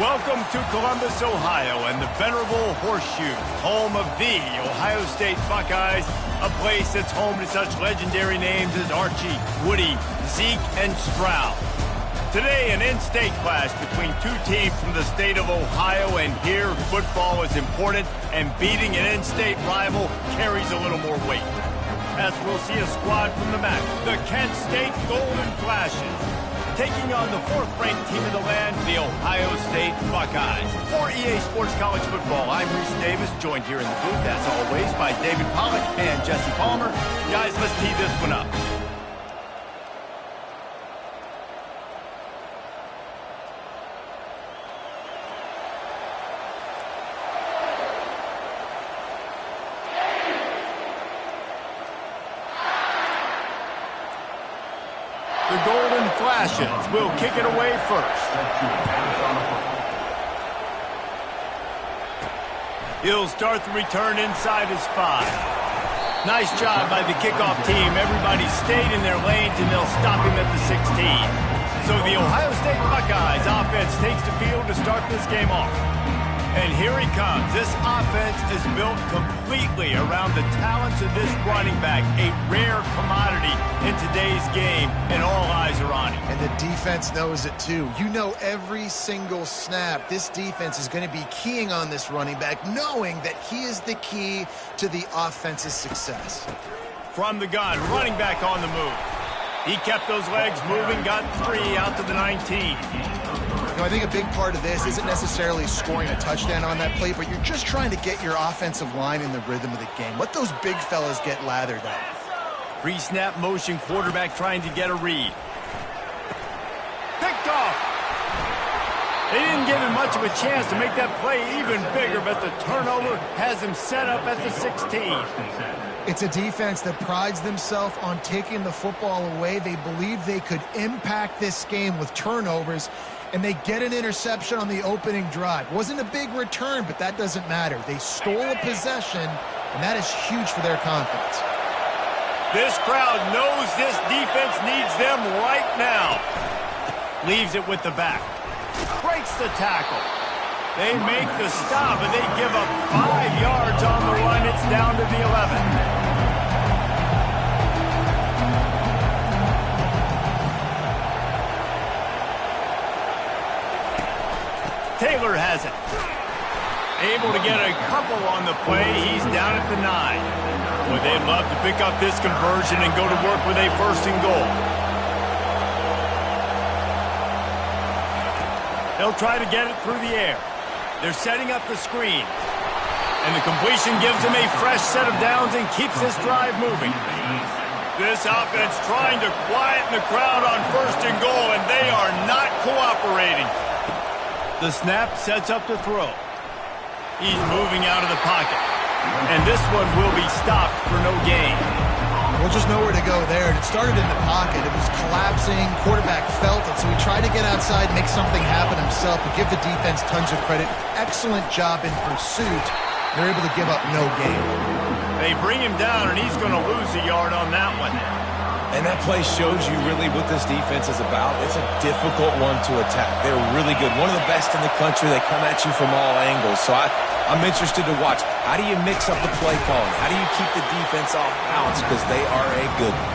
Welcome to Columbus, Ohio, and the venerable Horseshoe, home of the Ohio State Buckeyes, a place that's home to such legendary names as Archie, Woody, Zeke, and Stroud. Today, an in-state clash between two teams from the state of Ohio, and here, football is important, and beating an in-state rival carries a little more weight. As we'll see a squad from the MAC, the Kent State Golden Flashes, taking on the fourth-ranked team in the land, the Ohio State Buckeyes. For EA Sports College Football, I'm Reese Davis, joined here in the booth, as always, by David Pollack and Jesse Palmer. Guys, let's tee this one up. The Golden Flashes will kick it away first. He'll start the return inside his 5. Nice job by the kickoff team. Everybody stayed in their lanes, and they'll stop him at the 16. So the Ohio State Buckeyes offense takes the field to start this game off. And here he comes. This offense is built completely around the talents of this running back, a rare commodity in today's game, and all eyes are on him. And the defense knows it too. You know every single snap, this defense is going to be keying on this running back, knowing that he is the key to the offense's success. From the gun, running back on the move. He kept those legs moving, got 3 out to the 19. You know, I think a big part of this isn't necessarily scoring a touchdown on that play, but you're just trying to get your offensive line in the rhythm of the game. Let those big fellas get lathered up. Pre-snap motion, quarterback trying to get a read. Picked off. They didn't give him much of a chance to make that play even bigger, but the turnover has him set up at the 16. It's a defense that prides themselves on taking the football away. They believe they could impact this game with turnovers, and they get an interception on the opening drive. Wasn't a big return, but that doesn't matter. They stole a possession, and that is huge for their confidence. This crowd knows this defense needs them right now. Leaves it with the back. Breaks the tackle. They make the stop, and they give up 5 yards on the run. It's down to the 11. Taylor has it. Able to get a couple on the play. He's down at the 9. Boy, they'd love to pick up this conversion and go to work with a 1st and goal. They'll try to get it through the air. They're setting up the screen. And the completion gives them a fresh set of downs and keeps this drive moving. This offense trying to quieten the crowd on 1st and goal, and they are not cooperating. The snap sets up the throw. He's moving out of the pocket. And this one will be stopped for no gain. Well, just nowhere to go there. It started in the pocket. It was collapsing. Quarterback felt it, so he tried to get outside, make something happen himself, but give the defense tons of credit. Excellent job in pursuit. They're able to give up no gain. They bring him down, and he's going to lose a yard on that one. And that play shows you really what this defense is about. It's a difficult one to attack. They're really good. One of the best in the country. They come at you from all angles. So I'm interested to watch. How do you mix up the play calling? How do you keep the defense off balance? Because they are a good one.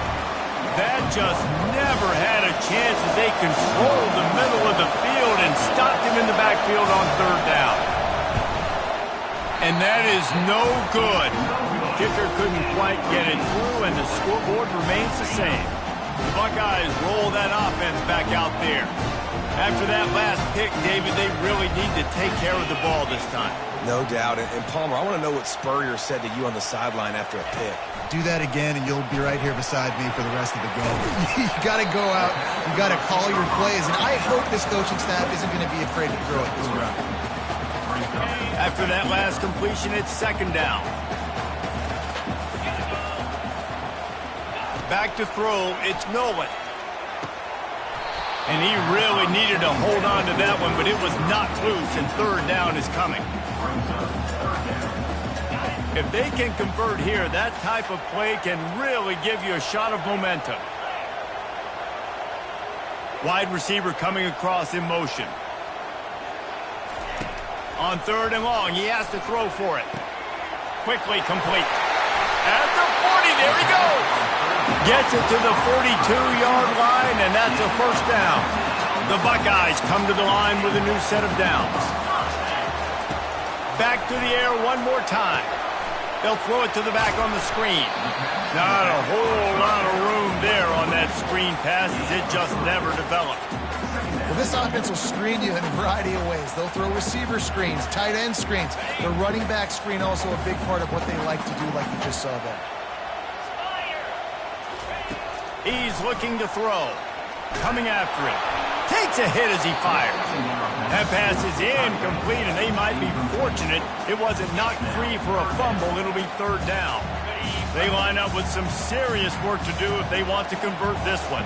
That just never had a chance as they controlled the middle of the field and stopped him in the backfield on 3rd down. And that is no good. Kicker couldn't quite get it through, and the scoreboard remains the same. The Buckeyes roll that offense back out there. After that last pick, David, they really need to take care of the ball this time. No doubt. And Palmer, I want to know what Spurrier said to you on the sideline after a pick. Do that again, and you'll be right here beside me for the rest of the game. You got to go out. You got to call your plays, and I hope this coaching staff isn't going to be afraid to throw it this round. After that last completion, it's 2nd down. Back to throw, it's Nolan. And he really needed to hold on to that one, but it was knocked loose, and 3rd down is coming. If they can convert here, that type of play can really give you a shot of momentum. Wide receiver coming across in motion. On 3rd and long, he has to throw for it. Quickly complete. At the 40, there he goes. Gets it to the 42-yard line, and that's a first down. The Buckeyes come to the line with a new set of downs. Back to the air one more time. They'll throw it to the back on the screen. Not a whole lot of room there on that screen pass, as it just never developed. Well, this offense will screen you in a variety of ways. They'll throw receiver screens, tight end screens. The running back screen also a big part of what they like to do, like you just saw there. He's looking to throw. Coming after it. Takes a hit as he fires. That pass is incomplete, and they might be fortunate it wasn't knocked free for a fumble. It'll be 3rd down. They line up with some serious work to do if they want to convert this one.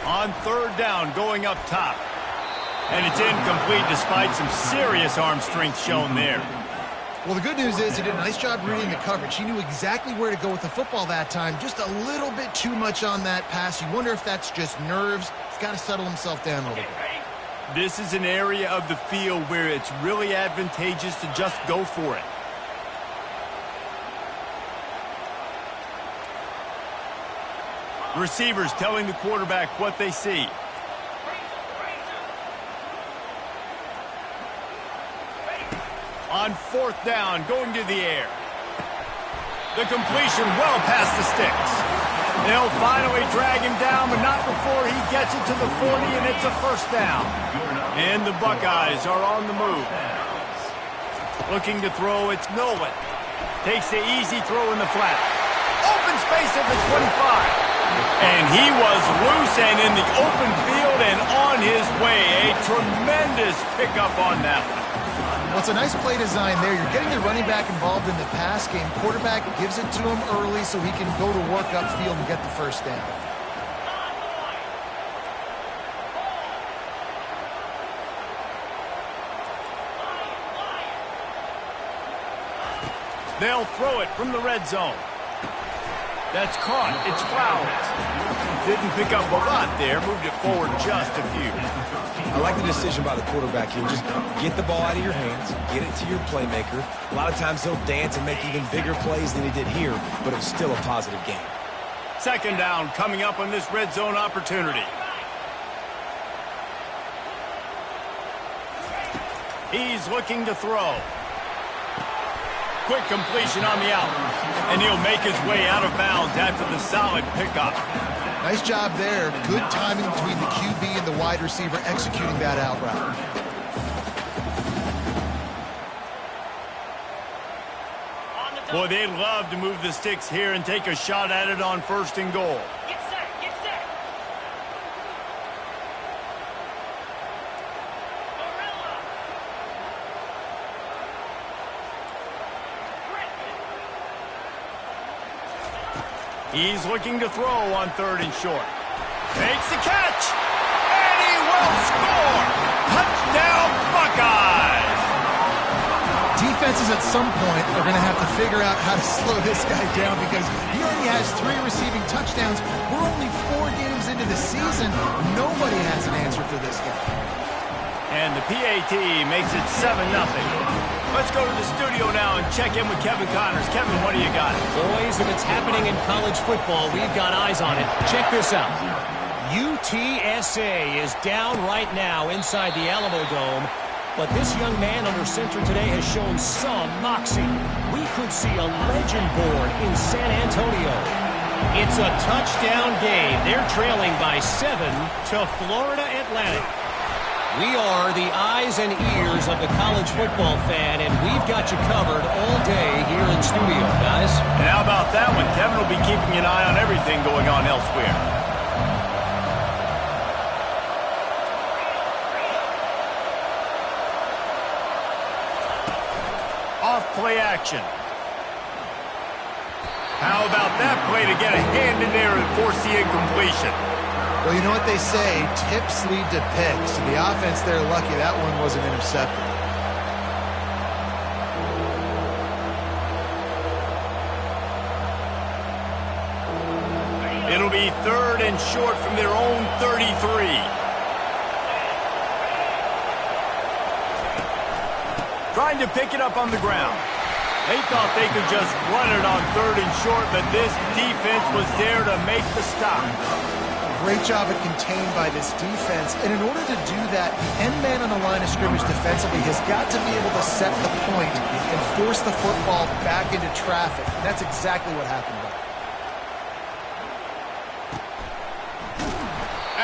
On 3rd down, going up top. And it's incomplete despite some serious arm strength shown there. Well, the good news is he did a nice job reading the coverage. He knew exactly where to go with the football that time. Just a little bit too much on that pass. You wonder if that's just nerves. He's got to settle himself down a little bit. This is an area of the field where it's really advantageous to just go for it. Receivers telling the quarterback what they see. On 4th down, going to the air. The completion well past the sticks. They'll finally drag him down, but not before he gets it to the 40, and it's a first down. And the Buckeyes are on the move. Looking to throw, it's Nolan. Takes the easy throw in the flat. Open space at the 25. And he was loose and in the open field and on his way. A tremendous pickup on that one. Well, it's a nice play design there. You're getting the running back involved in the pass game. Quarterback gives it to him early so he can go to work upfield and get the first down. They'll throw it from the red zone. That's caught. It's Flowers. Didn't pick up a lot there. Moved it forward just a few. I like the decision by the quarterback here. Just get the ball out of your hands, get it to your playmaker. A lot of times he'll dance and make even bigger plays than he did here, but it was still a positive game. 2nd down coming up on this red zone opportunity. He's looking to throw. Quick completion on the out. And he'll make his way out of bounds after the solid pickup. Nice job there. Good timing between the QB and the wide receiver executing that out route. Boy, they'd love to move the sticks here and take a shot at it on 1st and goal. Get set, get set. He's looking to throw on 3rd and short. Makes the catch. And he will score. Touchdown, Buckeyes. Defenses at some point are going to have to figure out how to slow this guy down because he already has 3 receiving touchdowns. We're only 4 games into the season. Nobody has an answer for this guy. And the PAT makes it 7-0. Let's go to the studio now and check in with Kevin Connors. Kevin, what do you got? Boys, if it's happening in college football, we've got eyes on it. Check this out. UTSA is down right now inside the Alamo Dome, but this young man under center today has shown some moxie. We could see a legend born in San Antonio. It's a touchdown game. They're trailing by 7 to Florida Atlantic. We are the eyes and ears of the college football fan, and we've got you covered all day here in studio, guys. And how about that one? Kevin will be keeping an eye on everything going on elsewhere. Off-play action. How about that play to get a hand in there and force the incompletion? Well, you know what they say, tips lead to picks. And the offense there, lucky that one wasn't intercepted. It'll be 3rd and short from their own 33. Trying to pick it up on the ground. They thought they could just run it on 3rd and short, but this defense was there to make the stop. Great job at contained by this defense. And in order to do that, the end man on the line of scrimmage defensively has got to be able to set the point and force the football back into traffic. And that's exactly what happened there.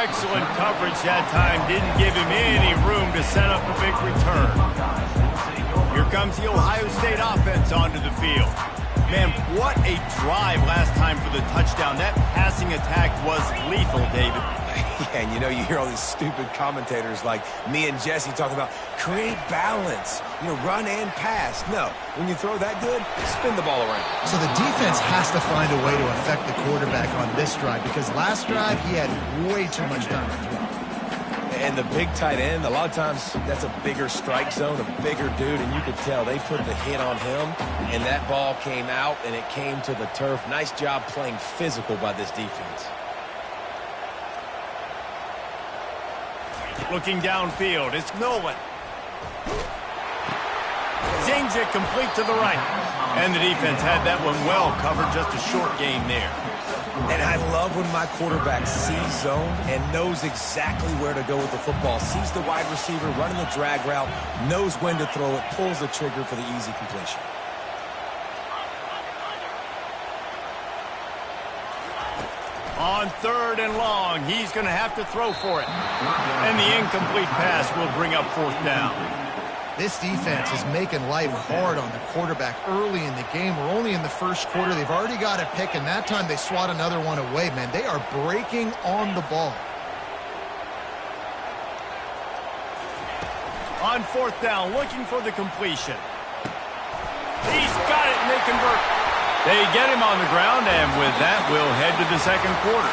Excellent coverage that time. Didn't give him any room to set up a big return. Here comes the Ohio State offense onto the field. Man, what a drive last time for the touchdown. That passing attack was lethal, David. Yeah, and you know, you hear all these stupid commentators like me and Jesse talking about create balance, you know, run and pass. No, when you throw that good, spin the ball around. So the defense has to find a way to affect the quarterback on this drive because last drive he had way too much time to throw. And the big tight end, a lot of times that's a bigger strike zone, a bigger dude, and you could tell they put the hit on him, and that ball came out, and it came to the turf. Nice job playing physical by this defense. Looking downfield, it's Nolan. Zings it complete to the right. And the defense had that one well covered, just a short gain there. And I love when my quarterback sees zone and knows exactly where to go with the football. Sees the wide receiver running the drag route, knows when to throw it, pulls the trigger for the easy completion. On 3rd and long, he's going to have to throw for it. And the incomplete pass will bring up 4th down. This defense is making life hard on the quarterback early in the game. We're only in the first quarter. They've already got a pick, and that time they swat another one away, man. They are breaking on the ball. On 4th down, looking for the completion. He's got it, and they convert. They get him on the ground, and with that, we'll head to the second quarter.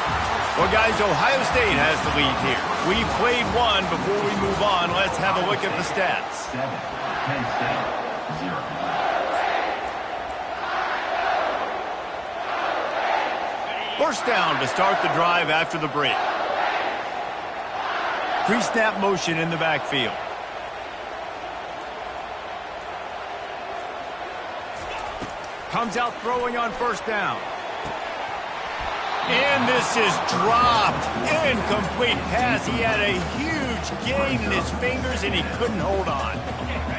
Well, guys, Ohio State has the lead here. We've played one. Before we move on, let's have a look at the stats. 7, 10, 0. First down to start the drive after the break. Pre-snap motion in the backfield. Comes out throwing on 1st down. And this is dropped. Incomplete pass. He had a huge gain in his fingers, and he couldn't hold on.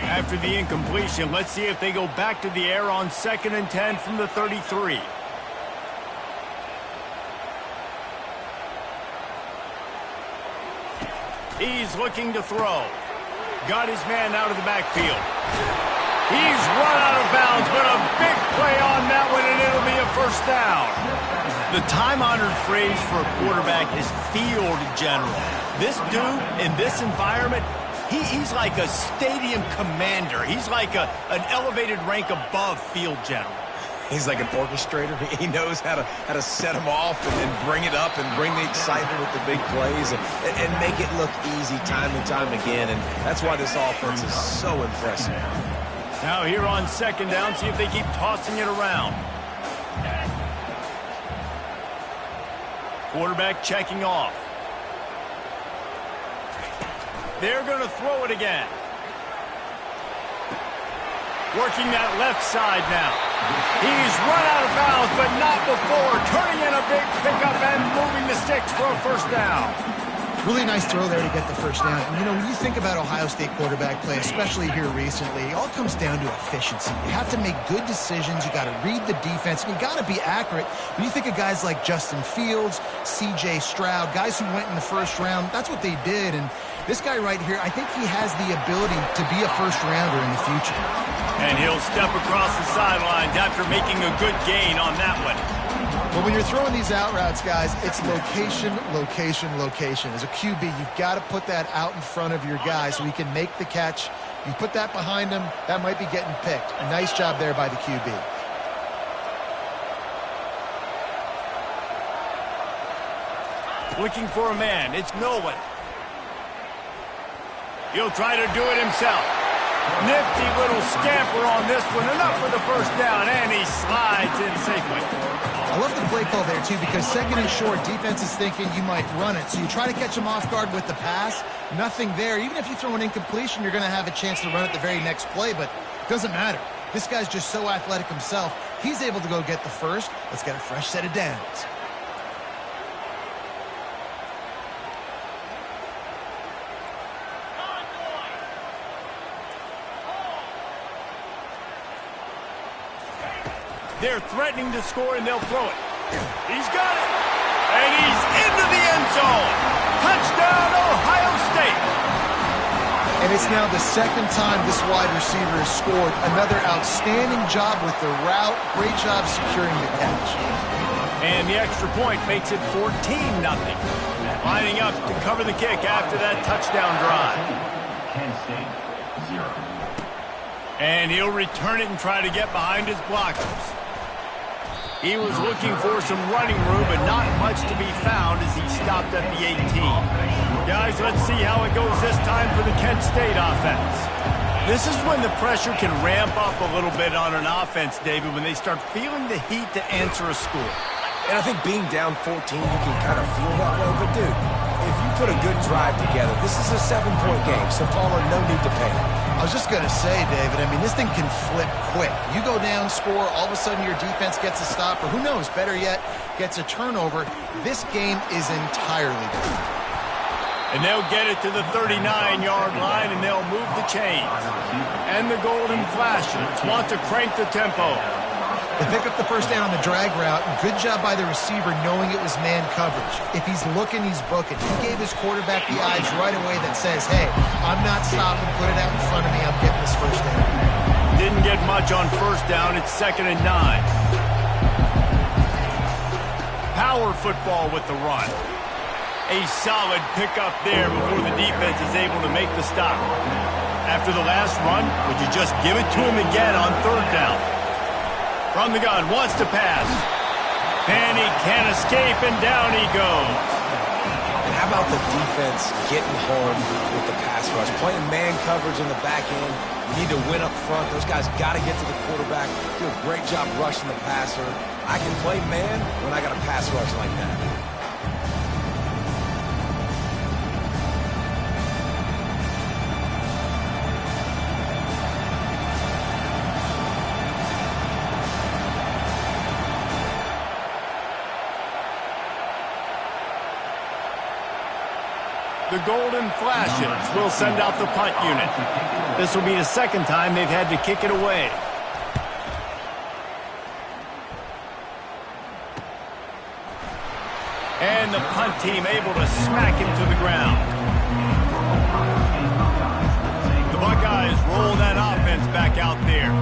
After the incompletion, let's see if they go back to the air on 2nd and 10 from the 33. He's looking to throw. Got his man out of the backfield. He's run out of bounds, but a big play on that one, and it'll be a 1st down. The time-honored phrase for a quarterback is field general. This dude, in this environment, he's like a stadium commander. He's like an elevated rank above field general. He's like an orchestrator. He knows how to set them off and then bring it up and bring the excitement with the big plays and make it look easy time and time again. And that's why this offense is so impressive. Now here on 2nd down, see if they keep tossing it around. Quarterback checking off. They're going to throw it again. Working that left side now. He's run out of bounds, but not before. Turning in a big pickup and moving the sticks for a 1st down. Really nice throw there to get the 1st down. And, you know, when you think about Ohio State quarterback play, especially here recently, it all comes down to efficiency. You have to make good decisions. You got to read the defense, and you got to be accurate. When you think of guys like Justin Fields, C.J. Stroud, guys who went in the 1st round, that's what they did. And this guy right here, I think he has the ability to be a 1st rounder in the future. And he'll step across the sidelines after making a good gain on that one. But when you're throwing these out routes, guys, it's location, location, location. As a QB, you've got to put that out in front of your guy so he can make the catch. You put that behind him, that might be getting picked. Nice job there by the QB. Looking for a man. It's Nolan. He'll try to do it himself. Nifty little scamper on this one. Enough for the 1st down, and he slides in safely. I love the play info there, too, because second and short, defense is thinking you might run it. So you try to catch them off guard with the pass. Nothing there. Even if you throw an incompletion, you're going to have a chance to run it the very next play, but it doesn't matter. This guy's just so athletic himself. He's able to go get the first. Let's get a fresh set of downs. They're threatening to score, and they'll throw it. He's got it. And he's into the end zone. Touchdown, Ohio State. And it's now the second time this wide receiver has scored. Another outstanding job with the route. Great job securing the catch. And the extra point makes it 14-0. Lining up to cover the kick after that touchdown drive. Penn State, 0. And he'll return it and try to get behind his blockers. He was looking for some running room, but not much to be found as he stopped at the 18. Guys, let's see how it goes this time for the Kent State offense. This is when the pressure can ramp up a little bit on an offense, David, when they start feeling the heat to answer a score. And I think being down 14, you can kind of feel that way. But, dude, if you put a good drive together, this is a 7-point game, so Palmer, no need to panic. I was just going to say, David, I mean, this thing can flip quick. You go down, score, all of a sudden your defense gets a stop, or who knows, better yet, gets a turnover. This game is entirely different. And they'll get it to the 39-yard line, and they'll move the chains. And the golden flashes want to crank the tempo. They pick up the first down on the drag route. Good job by the receiver knowing it was man coverage. If he's looking, he's booking. He gave his quarterback the eyes right away that says, hey, I'm not stopping. Put it out in front of me. I'm getting this first down. Didn't get much on first down. It's 2nd and 9. Power football with the run. A solid pickup there before the defense is able to make the stop. After the last run, would you just give it to him again on 3rd down? From the gun, wants to pass. And he can't escape, and down he goes. And how about the defense getting home with the pass rush? Playing man coverage in the back end. You need to win up front. Those guys got to get to the quarterback. Do a great job rushing the passer. I can play man when I got a pass rush like that. The Golden Flashes will send out the punt unit. This will be the second time they've had to kick it away. And the punt team able to smack him to the ground. The Buckeyes roll that offense back out there.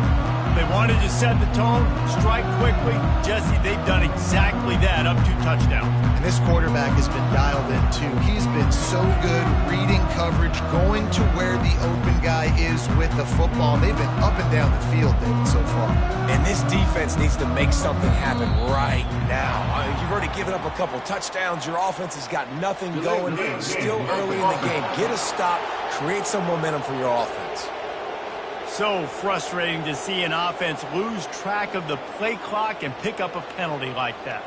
They wanted to set the tone, strike quickly. Jesse, they've done exactly that, up 2 touchdowns. And this quarterback has been dialed in, too. He's been so good reading coverage, going to where the open guy is with the football. They've been up and down the field, David, so far. And this defense needs to make something happen right now. You've already given up a couple touchdowns. Your offense has got nothing going. Still early in the game. Get a stop. Create some momentum for your offense. So frustrating to see an offense lose track of the play clock and pick up a penalty like that.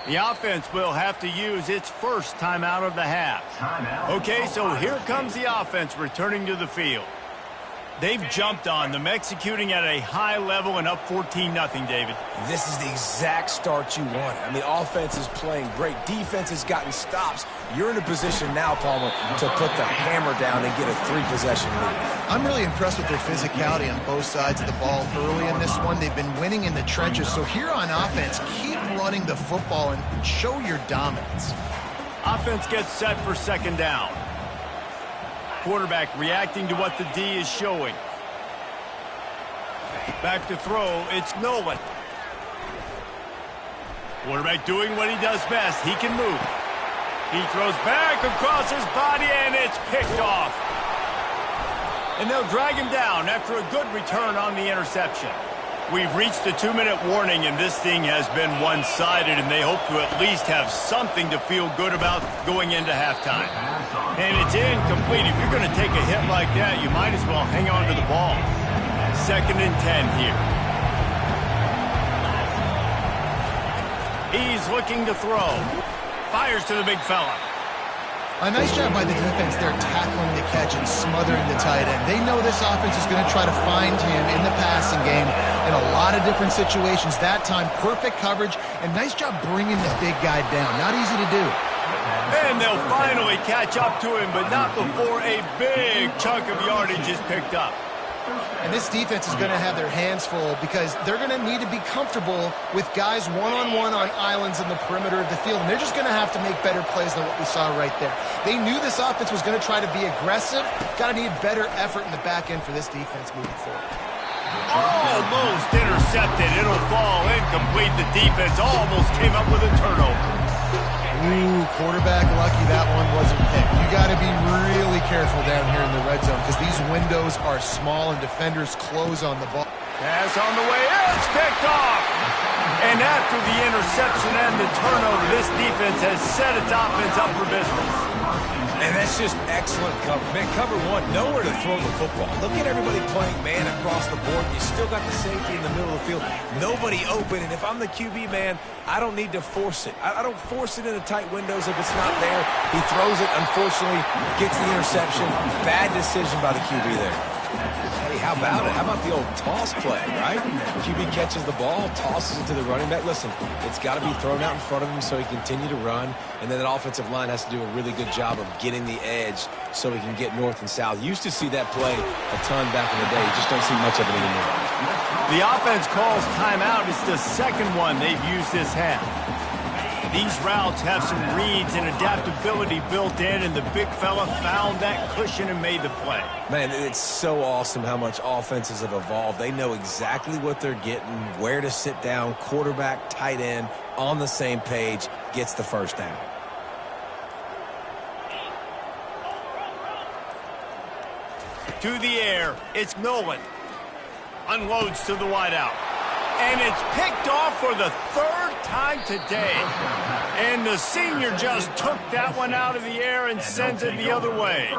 The offense will have to use its first timeout of the half. Okay, so here comes the offense returning to the field. They've jumped on them, executing at a high level and up 14-0, David. This is the exact start you want. I mean, offense is playing great. Defense has gotten stops. You're in a position now, Palmer, to put the hammer down and get a 3-possession lead. I'm really impressed with their physicality on both sides of the ball early in this one. They've been winning in the trenches. So here on offense, keep running the football and show your dominance. Offense gets set for 2nd down. Quarterback reacting to what the D is showing. Back to throw, it's Nolan. Quarterback doing what he does best. He can move. He throws back across his body, and it's picked off. And they'll drag him down after a good return on the interception. We've reached the 2-minute warning, and this thing has been one-sided, and they hope to at least have something to feel good about going into halftime. And it's incomplete. If you're going to take a hit like that, you might as well hang on to the ball. 2nd and 10 here. He's looking to throw. Fires to the big fella. A nice job by the defense there tackling the catch and smothering the tight end. They know this offense is going to try to find him in the passing game in a lot of different situations. That time, perfect coverage, and nice job bringing the big guy down. Not easy to do. And they'll finally catch up to him, but not before a big chunk of yardage is picked up. And this defense is going to have their hands full because they're going to need to be comfortable with guys one-on-one on islands in the perimeter of the field. And they're just going to have to make better plays than what we saw right there. They knew this offense was going to try to be aggressive. Got to need better effort in the back end for this defense moving forward. Almost intercepted. It'll fall incomplete. The defense almost came up with a turnover. Ooh, quarterback lucky that one wasn't picked. You got to be really careful down here in the red zone because these windows are small and defenders close on the ball. Pass on the way. It's picked off. And after the interception and the turnover, this defense has set its offense up for business. And that's just excellent cover. Man, cover one, nowhere to throw the football. Look at everybody playing man across the board. You still got the safety in the middle of the field. Nobody open. And if I'm the QB, man, I don't need to force it. I don't force it into tight windows if it's not there. He throws it, unfortunately, gets the interception. Bad decision by the QB there. Hey, how about it? How about the old toss play, right? QB catches the ball, tosses it to the running back. Listen, it's got to be thrown out in front of him so he can continue to run. And then that offensive line has to do a really good job of getting the edge so he can get north and south. Used to see that play a ton back in the day. You just don't see much of it anymore. The offense calls timeout. It's the second one they've used this half. These routes have some reads and adaptability built in, and the big fella found that cushion and made the play. Man, it's so awesome how much offenses have evolved. They know exactly what they're getting, where to sit down, quarterback, tight end, on the same page, gets the first down. To the air, it's Nolan. Unloads to the wideout. And it's picked off for the 3rd time today. And the senior just took that one out of the air and sends it the other way.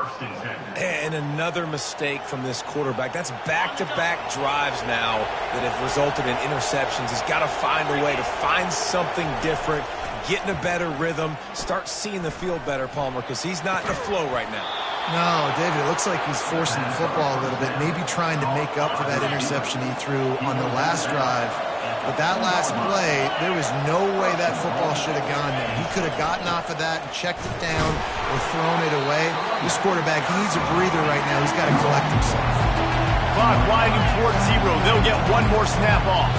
And another mistake from this quarterback. That's back-to-back drives now that have resulted in interceptions. He's got to find a way to find something different, get in a better rhythm, start seeing the field better, Palmer, because he's not in the flow right now. No, David, it looks like he's forcing the football a little bit, maybe trying to make up for that interception he threw on the last drive. But that last play, there was no way that football should have gone there. He could have gotten off of that and checked it down or thrown it away. This quarterback, he needs a breather right now. He's got to collect himself. Clock winding towards 0. They'll get one more snap off.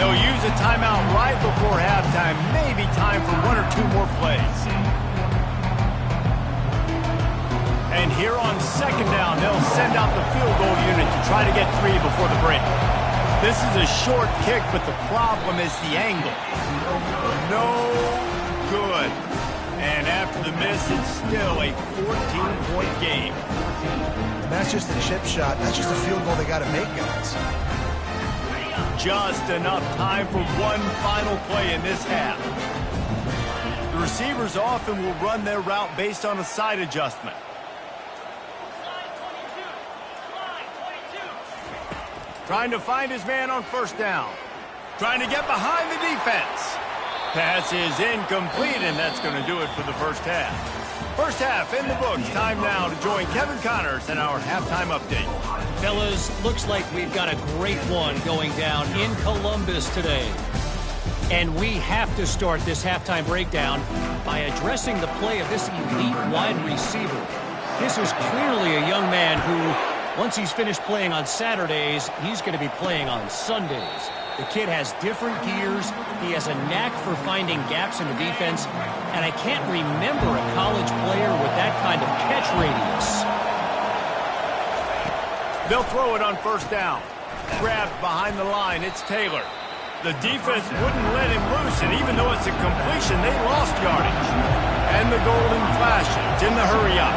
They'll use a timeout right before halftime. Maybe time for 1 or 2 more plays. And here on 2nd down, they'll send out the field goal unit to try to get 3 before the break. This is a short kick, but the problem is the angle. No good. And after the miss, it's still a 14-point game. And that's just a chip shot. That's just a field goal they got to make, guys. Just enough time for one final play in this half. The receivers often will run their route based on a side adjustment. Trying to find his man on 1st down. Trying to get behind the defense. Pass is incomplete, and that's going to do it for the first half. First half in the books. Time now to join Kevin Connors in our halftime update. Fellas, looks like we've got a great one going down in Columbus today. And we have to start this halftime breakdown by addressing the play of this elite wide receiver. This is clearly a young man who, once he's finished playing on Saturdays, he's going to be playing on Sundays. The kid has different gears. He has a knack for finding gaps in the defense. And I can't remember a college player with that kind of catch radius. They'll throw it on 1st down. Grabbed behind the line. It's Taylor. The defense wouldn't let him loose, and even though it's a completion, they lost yardage. And the golden flashes in the hurry up.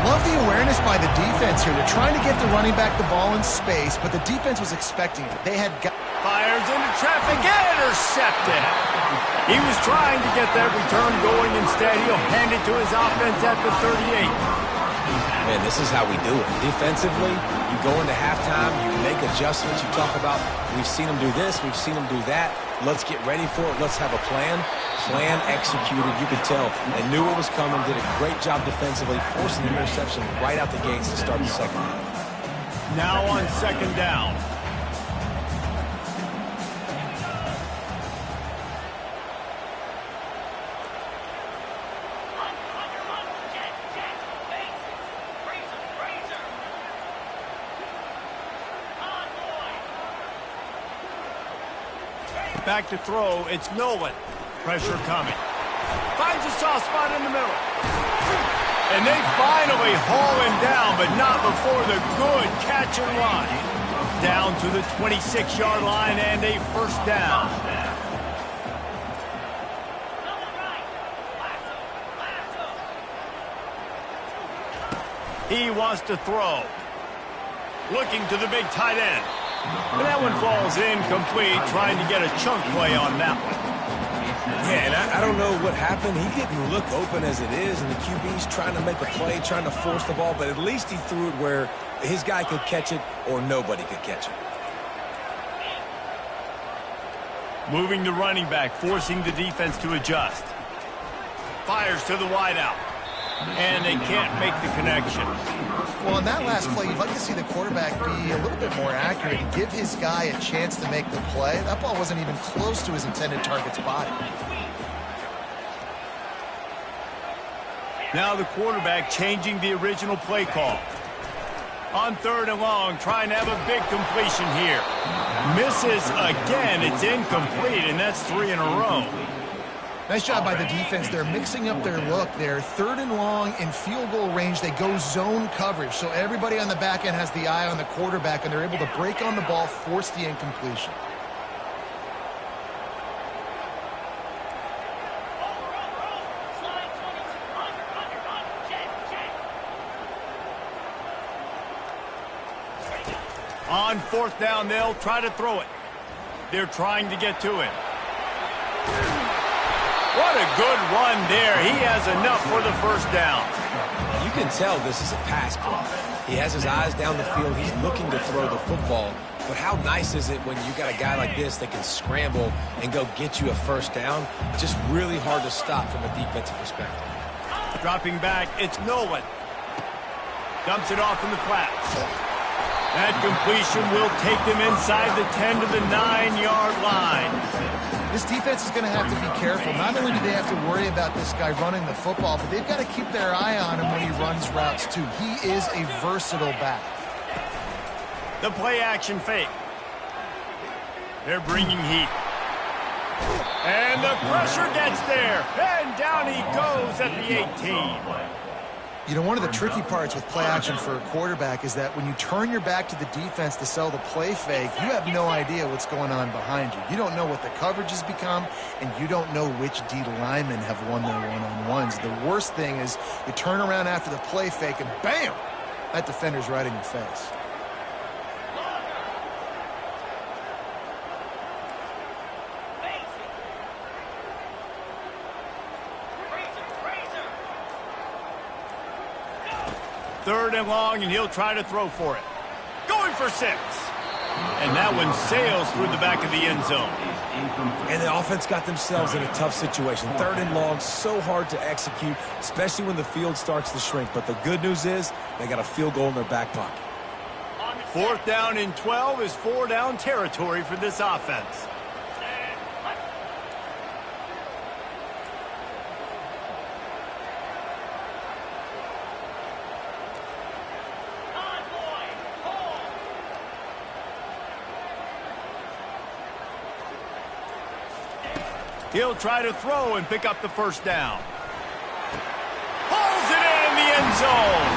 Love the awareness by the defense here. They're trying to get the running back the ball in space, but the defense was expecting it. They had fires into traffic, intercepted. He was trying to get that return going. Instead, he'll hand it to his offense at the 38. Man, this is how we do it. Defensively, you go into halftime, you make adjustments. You talk about, we've seen them do this, we've seen them do that. Let's get ready for it. Let's have a plan. Plan executed. You could tell they knew what was coming, did a great job defensively, forcing the interception right out the gates to start the second half. Now on second down. Back to throw, it's Nolan. Pressure coming. Finds a soft spot in the middle. And they finally haul him down, but not before the good catch and run. Down to the 26-yard line and a first down. He wants to throw. Looking to the big tight end. And that one falls incomplete, trying to get a chunk play on that one. Yeah, and I don't know what happened. He didn't look open as it is, and the QB's trying to make a play, trying to force the ball, but at least he threw it where his guy could catch it or nobody could catch it. Moving the running back, forcing the defense to adjust. Fires to the wideout. And they can't make the connection. Well, on that last play, you'd like to see the quarterback be a little bit more accurate and give his guy a chance to make the play. That ball wasn't even close to his intended target's body. Now the quarterback changing the original play call. On third and long, trying to have a big completion here. Misses again. It's incomplete, and that's 3 in a row. Nice job by the defense. They're mixing up their look. They're third and long in field goal range. They go zone coverage. So everybody on the back end has the eye on the quarterback, and they're able to break on the ball, force the incompletion. On fourth down, they'll try to throw it. They're trying to get to it. What a good run there. He has enough for the first down. You can tell this is a pass play. He has his eyes down the field. He's looking to throw the football. But how nice is it when you got a guy like this that can scramble and go get you a first down? Just really hard to stop from a defensive perspective. Dropping back, it's Nolan. Dumps it off in the flats. That completion will take them inside the 10 to the 9-yard line. This defense is going to have to be careful. Not only do they have to worry about this guy running the football, but they've got to keep their eye on him when he runs routes too. He is a versatile back. The play action fake. They're bringing heat. And the pressure gets there. And down he goes at the 18. You know, one of the tricky parts with play action for a quarterback is that when you turn your back to the defense to sell the play fake, you have no idea what's going on behind you. You don't know what the coverage has become, and you don't know which D linemen have won their one-on-ones. The worst thing is you turn around after the play fake, and bam! That defender's right in your face. Third and long, and he'll try to throw for it. Going for 6. And that one sails through the back of the end zone. And the offense got themselves in a tough situation. Third and long, so hard to execute, especially when the field starts to shrink. But the good news is they got a field goal in their back pocket. Fourth down and 12 is 4-down territory for this offense. He'll try to throw and pick up the first down. Pulls it in the end zone.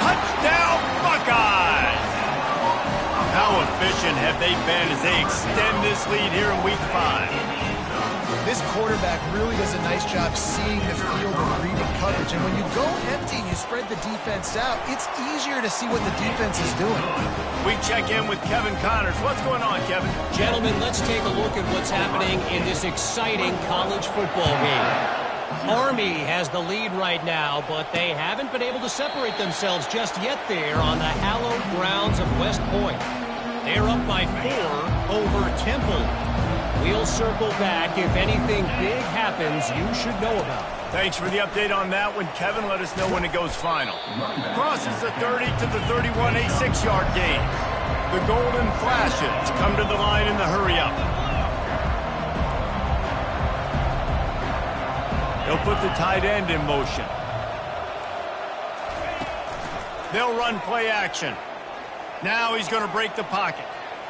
Touchdown, Buckeyes! How efficient have they been as they extend this lead here in Week 5? This quarterback really does a nice job seeing the field and reading coverage. And when you go empty and you spread the defense out, it's easier to see what the defense is doing. We check in with Kevin Connors. What's going on, Kevin? Gentlemen, let's take a look at what's happening in this exciting college football game. Army has the lead right now, but they haven't been able to separate themselves just yet there on the hallowed grounds of West Point. They're up by 4 over Temple. We'll circle back. If anything big happens, you should know about it. Thanks for the update on that one, Kevin. Let us know when it goes final. Crosses the 30 to the 31, a 6-yard gain. The Golden Flashes come to the line in the hurry-up. They'll put the tight end in motion. They'll run play action. Now he's going to break the pocket.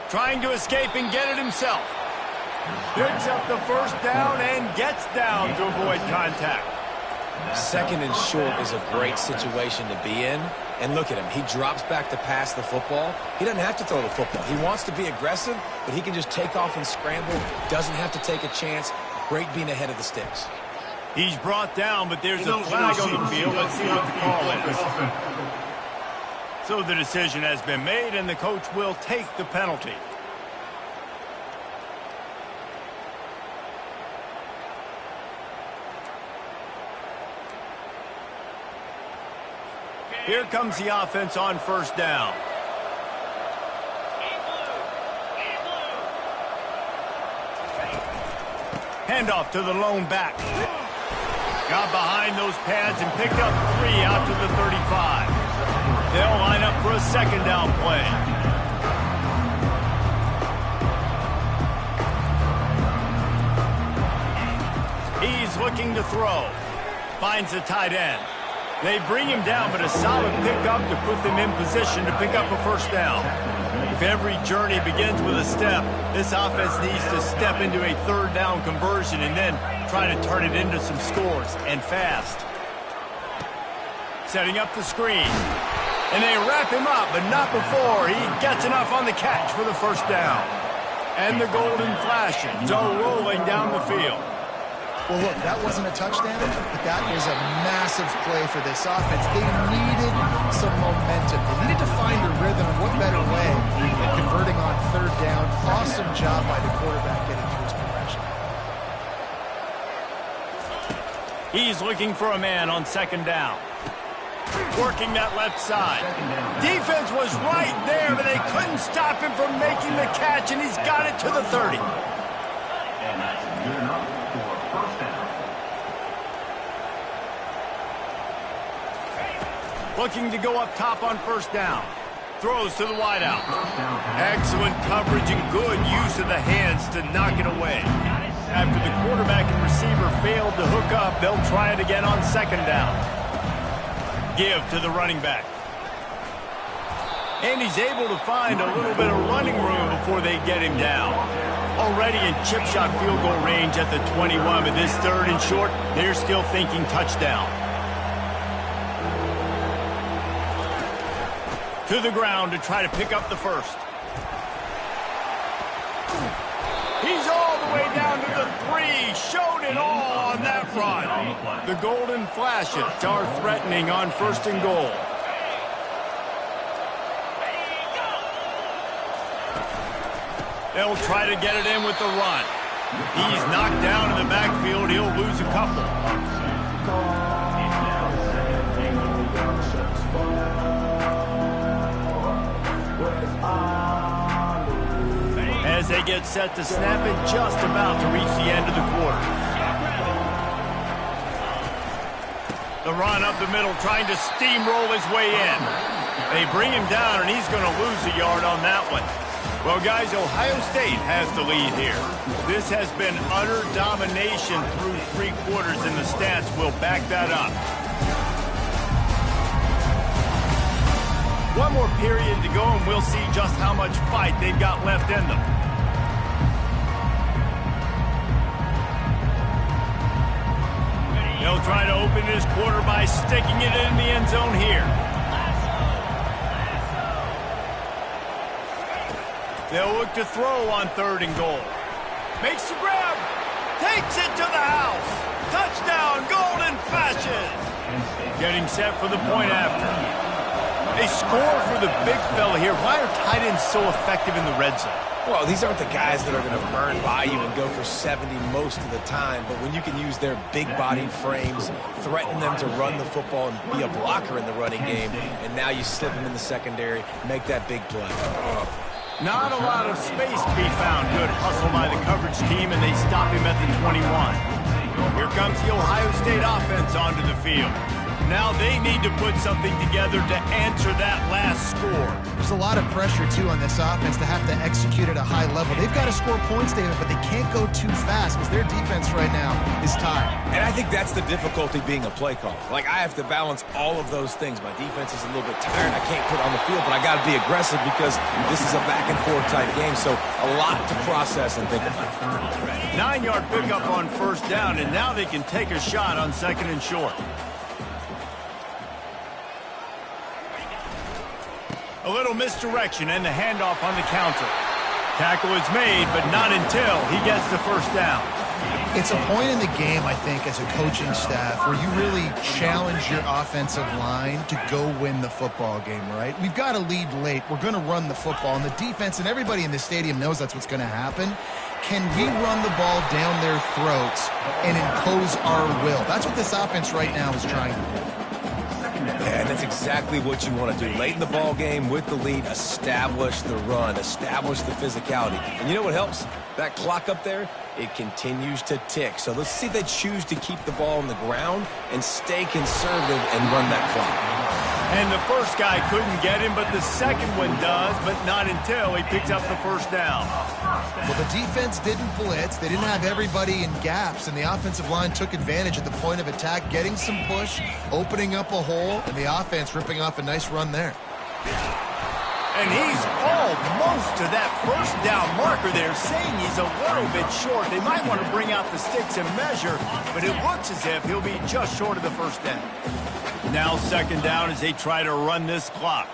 Trying to escape and get it himself. Picks up the first down and gets down to avoid contact. Second and short is a great situation to be in. And look at him. He drops back to pass the football. He doesn't have to throw the football. He wants to be aggressive, but he can just take off and scramble. Doesn't have to take a chance. Great being ahead of the sticks. He's brought down, but there's a flag on the field. Let's see what the call is. So the decision has been made, and the coach will take the penalty. Here comes the offense on first down. Handoff to the lone back. Got behind those pads and picked up 3 out to the 35. They'll line up for a second down play. He's looking to throw. Finds the tight end. They bring him down, but a solid pickup to put them in position to pick up a first down. If every journey begins with a step, this offense needs to step into a third down conversion and then try to turn it into some scores, and fast. Setting up the screen. And they wrap him up, but not before he gets enough on the catch for the first down. And the Golden Flashes are rolling down the field. Well, look, that wasn't a touchdown, but that was a massive play for this offense. They needed some momentum. They needed to find a rhythm, and what better way than converting on third down. Awesome job by the quarterback getting through his progression. He's looking for a man on second down. Working that left side. Defense was right there, but they couldn't stop him from making the catch, and he's got it to the 30. And that's good enough for first down. Looking to go up top on first down. Throws to the wideout. Excellent coverage and good use of the hands to knock it away. After the quarterback and receiver failed to hook up, they'll try it again on second down. Give to the running back. And he's able to find a little bit of running room before they get him down. Already in chip shot field goal range at the 21, but this third and short, they're still thinking touchdown. To the ground to try to pick up the first. He's all the way down to the 3. Showed it all on that run. The Golden Flashes are threatening on first and goal. They'll try to get it in with the run. He's knocked down in the backfield. He'll lose a couple. As they get set to snap it, just about to reach the end of the quarter. The run up the middle, trying to steamroll his way in. They bring him down, and he's going to lose a yard on that one. Well, guys, Ohio State has the lead here. This has been utter domination through 3 quarters, and the stats will back that up. One more period to go, and we'll see just how much fight they've got left in them. They'll try to open this quarter by sticking it in the end zone here. They'll look to throw on third and goal. Makes the grab. Takes it to the house. Touchdown, Golden Flashes. Getting set for the point after. A score for the big fella here. Why are tight ends so effective in the red zone? Well, these aren't the guys that are going to burn by you and go for 70 most of the time, but when you can use their big-bodied frames, threaten them to run the football and be a blocker in the running game, and now you slip them in the secondary, make that big play. Not a lot of space to be found. Good hustle by the coverage team, and they stop him at the 21. Here comes the Ohio State offense onto the field. Now they need to put something together to answer that last score. There's a lot of pressure, too, on this offense to have to execute at a high level. They've got to score points, David, but they can't go too fast because their defense right now is tired. And I think that's the difficulty being a play caller. Like, I have to balance all of those things. My defense is a little bit tired. I can't put on the field, but I got to be aggressive because this is a back-and-forth type game, so a lot to process and think about. 9-yard pickup on first down, and now they can take a shot on second and short. A little misdirection and the handoff on the counter. Tackle is made, but not until he gets the first down. It's a point in the game, I think, as a coaching staff where you really challenge your offensive line to go win the football game, right? We've got to lead late. We're going to run the football, and the defense and everybody in the stadium knows that's what's going to happen. Can we run the ball down their throats and impose our will? That's what this offense right now is trying to do. Yeah, and that's exactly what you want to do. Late in the ball game with the lead, establish the run, establish the physicality. And you know what helps? That clock up there, it continues to tick. So let's see if they choose to keep the ball on the ground and stay conservative and run that clock. And the first guy couldn't get him, but the second one does, but not until he picks up the first down. Well, the defense didn't blitz. They didn't have everybody in gaps, and the offensive line took advantage at the point of attack, getting some push, opening up a hole, and the offense ripping off a nice run there. And he's almost to that first down marker there, saying he's a little bit short. They might want to bring out the sticks and measure, but it looks as if he'll be just short of the first down. Now second down as they try to run this clock.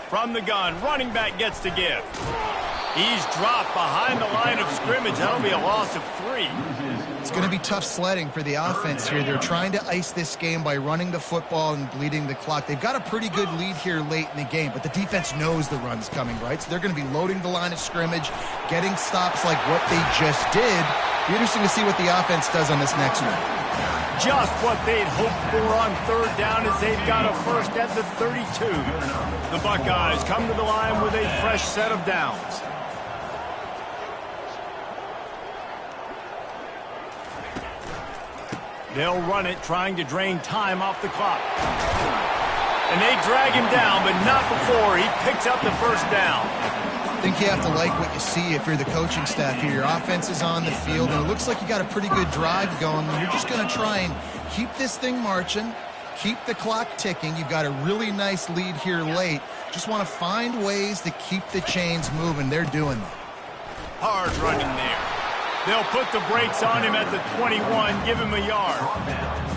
From the gun, running back gets to give. He's dropped behind the line of scrimmage. That'll be a loss of 3. It's going to be tough sledding for the offense here. They're trying to ice this game by running the football and bleeding the clock. They've got a pretty good lead here late in the game, but the defense knows the run's coming, right? So they're going to be loading the line of scrimmage, getting stops like what they just did. Be interesting to see what the offense does on this next one. Just what they'd hoped for on third down as they've got a first at the 32. The Buckeyes come to the line with a fresh set of downs. They'll run it, trying to drain time off the clock. And they drag him down, but not before he picks up the first down. I think you have to like what you see if you're the coaching staff here. Your offense is on the field, and it looks like you got a pretty good drive going. You're just going to try and keep this thing marching, keep the clock ticking. You've got a really nice lead here late. Just want to find ways to keep the chains moving. They're doing that. Hard running there. They'll put the brakes on him at the 21, give him a yard.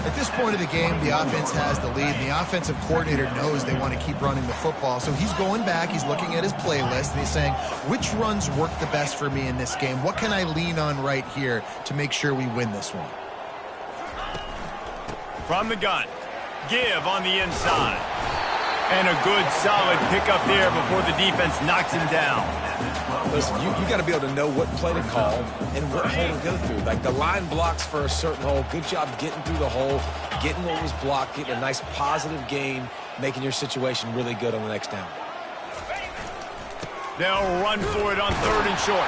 At this point of the game, the offense has the lead. The offensive coordinator knows they want to keep running the football. So he's going back, he's looking at his playlist, and he's saying, which runs work the best for me in this game? What can I lean on right here to make sure we win this one? From the gun, give on the inside. And a good, solid pickup there before the defense knocks him down. Listen, you got to be able to know what play to call and what hole to go through. Like, the line blocks for a certain hole. Good job getting through the hole, getting what was blocked, getting a nice positive gain, making your situation really good on the next down. They'll run for it on third and short.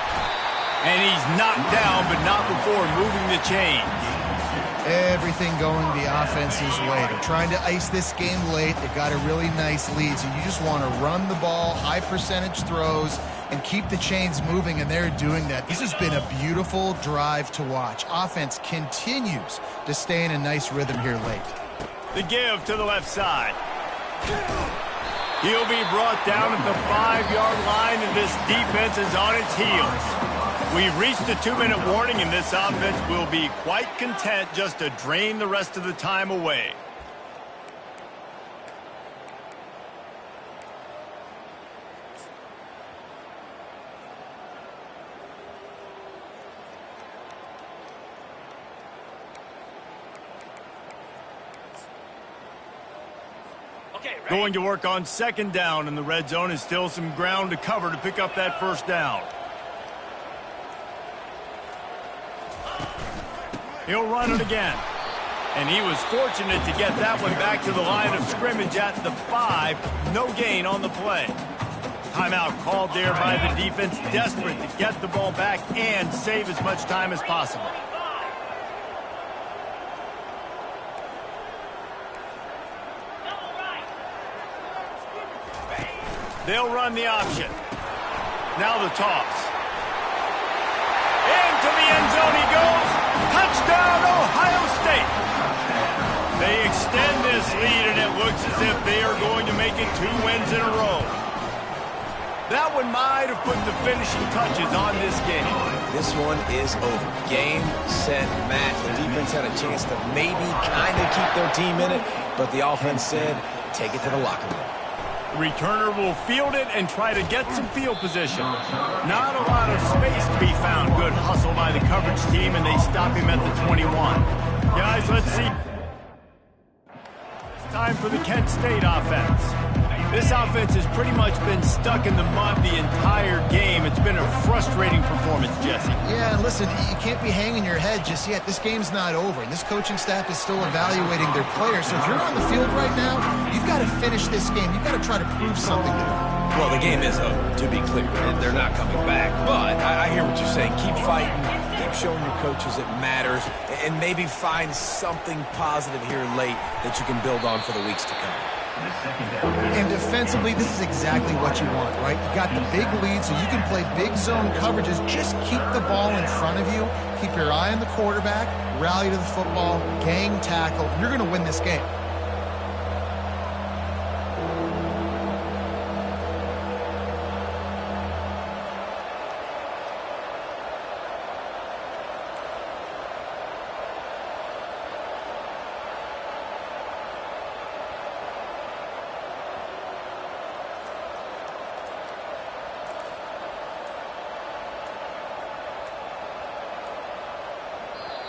And he's knocked down, but not before moving the chains. Everything going the offense's way. They're trying to ice this game late. They've got a really nice lead, so you just want to run the ball, high percentage throws, and keep the chains moving, and they're doing that. This has been a beautiful drive to watch. Offense continues to stay in a nice rhythm here late. The give to the left side. He'll be brought down at the 5-yard line, and this defense is on its heels. We've reached a 2-minute warning, and this offense will be quite content just to drain the rest of the time away. Going to work on second down in the red zone, and still some ground to cover to pick up that first down. He'll run it again. And he was fortunate to get that one back to the line of scrimmage at the 5. No gain on the play. Timeout called there by the defense, desperate to get the ball back and save as much time as possible. They'll run the option. Now the toss. Into the end zone he goes. Touchdown, Ohio State. They extend this lead, and it looks as if they are going to make it 2 wins in a row. That one might have put the finishing touches on this game. This one is over. Game, set, match. The defense had a chance to maybe kind of keep their team in it, but the offense said, take it to the locker room. Returner will field it and try to get some field position. Not a lot of space to be found. Good hustle by the coverage team, and they stop him at the 21. Guys, let's see. It's time for the Kent State offense. This offense has pretty much been stuck in the mud the entire game. It's been a frustrating performance, Jesse. Yeah, and listen, you can't be hanging your head just yet. This game's not over, and this coaching staff is still evaluating their players. So if you're on the field right now, you've got to finish this game. You've got to try to prove something to them. Well, the game is over, to be clear. They're not coming back. But I hear what you're saying. Keep fighting. Keep showing your coaches it matters. And maybe find something positive here late that you can build on for the weeks to come. And defensively, this is exactly what you want, right? You got the big lead, so you can play big zone coverages. Just keep the ball in front of you. Keep your eye on the quarterback. Rally to the football. Gang tackle. You're going to win this game.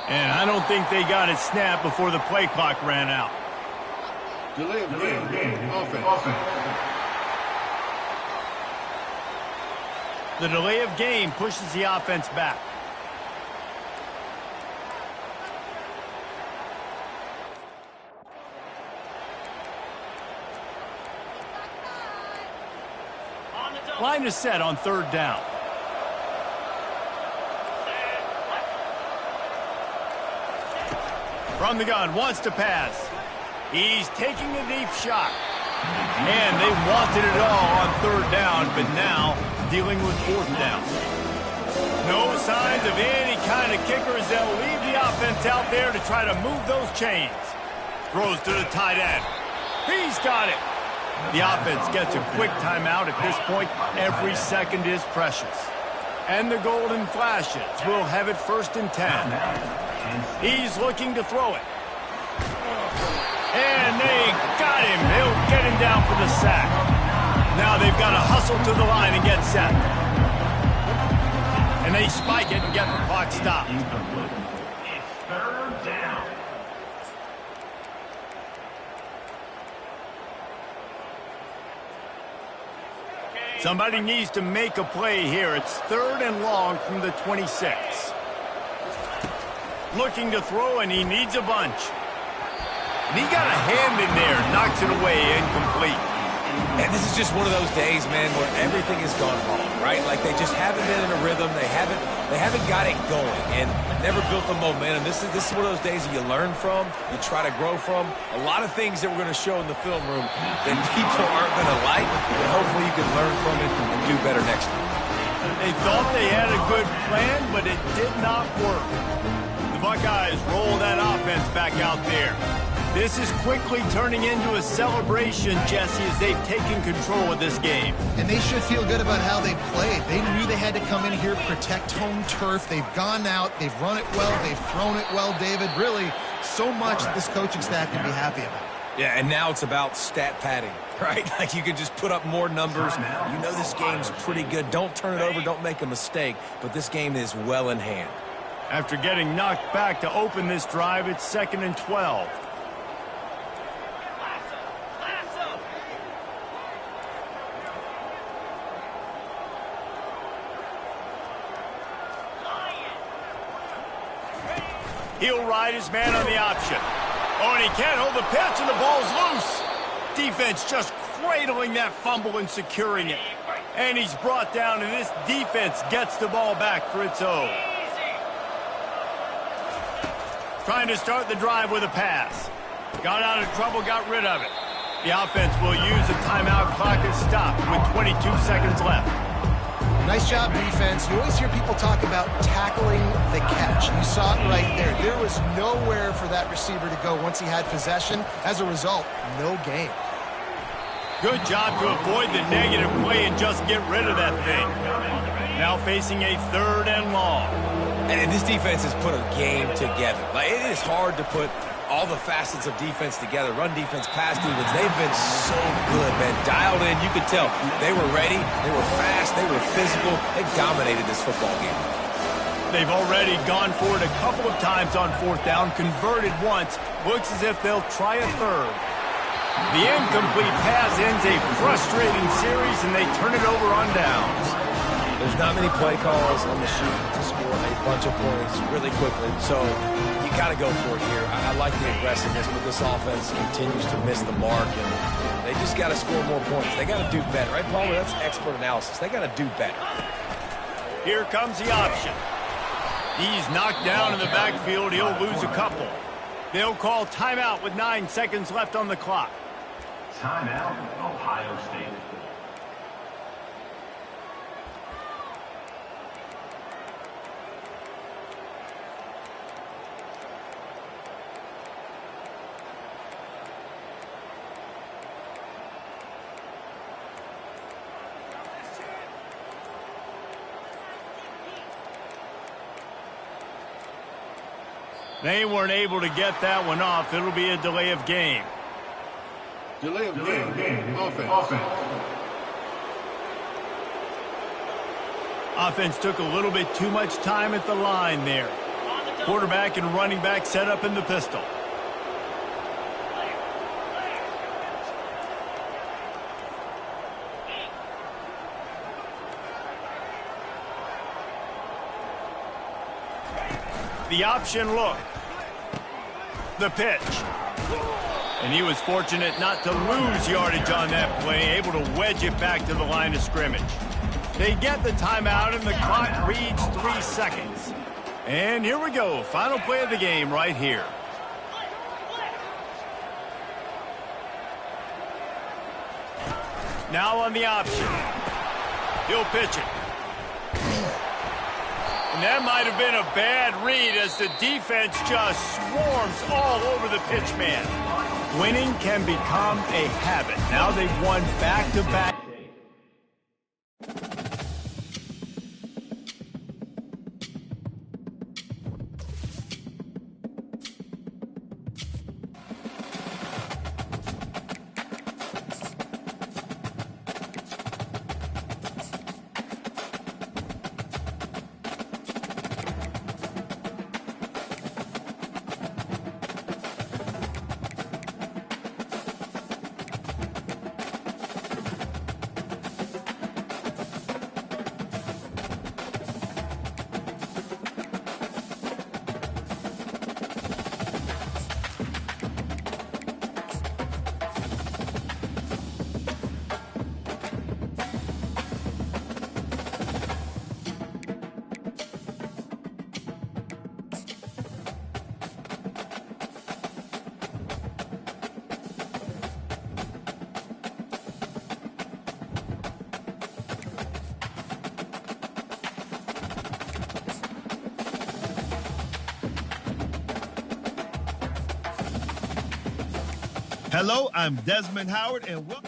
And I don't think they got it snapped before the play clock ran out. Delay of game. Offense. The delay of game pushes the offense back. Line is set on third down. From the gun, wants to pass. He's taking a deep shot. And they wanted it all on third down, but now dealing with fourth down. No signs of any kind of kickers. They'll leave the offense out there to try to move those chains. Throws to the tight end. He's got it. The offense gets a quick timeout at this point. Every second is precious. And the golden flashes will have it 1st and 10. He's looking to throw it. And they got him. He'll get him down for the sack. Now they've got to hustle to the line and get set. And they spike it and get the clock stopped. It's third down. Somebody needs to make a play here. It's 3rd and long from the 26. Looking to throw, and he needs a bunch. And he got a hand in there, knocks it away, incomplete. And this is just one of those days, man, where everything has gone wrong, right? Like they just haven't been in a rhythm. They haven't got it going and never built the momentum. This is one of those days that you learn from, you try to grow from. A lot of things that we're going to show in the film room that people aren't going to like, but hopefully you can learn from it and do better next time. They thought they had a good plan, but it did not work. The Buckeyes roll that offense back out there. This is quickly turning into a celebration, Jesse, as they've taken control of this game. And they should feel good about how they played. They knew they had to come in here, protect home turf. They've gone out, they've run it well, they've thrown it well, David. Really, so much that this coaching staff can be happy about. Yeah, and now it's about stat padding, right? Like you can just put up more numbers. You know this game's pretty good. Don't turn it over, don't make a mistake, but this game is well in hand. After getting knocked back to open this drive, it's 2nd and 12. He'll ride his man on the option. Oh, and he can't hold the pitch, and the ball's loose. Defense just cradling that fumble and securing it. And he's brought down, and this defense gets the ball back for its own. Trying to start the drive with a pass. Got out of trouble, got rid of it. The offense will use a timeout. Clock is stopped with 22 seconds left. Nice job, defense. You always hear people talk about tackling the catch. You saw it right there. There was nowhere for that receiver to go once he had possession. As a result, no gain. Good job to avoid the negative play and just get rid of that thing. Now facing a 3rd and long. And this defense has put a game together. Like, it is hard to put all the facets of defense together. Run defense, pass defense. They've been so good, man. Dialed in. You could tell they were ready. They were fast. They were physical. They dominated this football game. They've already gone for it a couple of times on 4th down, converted once. Looks as if they'll try a 3rd. The incomplete pass ends a frustrating series, and they turn it over on downs. There's not many play calls on the sheet to score a bunch of points really quickly, so you got to go for it here. I like the aggressiveness, but this offense continues to miss the mark, and they just got to score more points. They got to do better, right, Palmer? That's expert analysis. They got to do better. Here comes the option. He's knocked down in the backfield. He'll lose a couple. They'll call timeout with 9 seconds left on the clock. Timeout, Ohio State. They weren't able to get that one off. It'll be a delay of game. Delay of game. Offense. Offense took a little bit too much time at the line there. Quarterback and running back set up in the pistol. The option look. The pitch. And he was fortunate not to lose yardage on that play, able to wedge it back to the line of scrimmage. They get the timeout, and the clock reads 3 seconds. And here we go. Final play of the game right here. Now on the option. He'll pitch it. And that might have been a bad read as the defense just swarms all over the pitch man. Winning can become a habit. Now they've won back-to-back. Hello, I'm Desmond Howard, and welcome.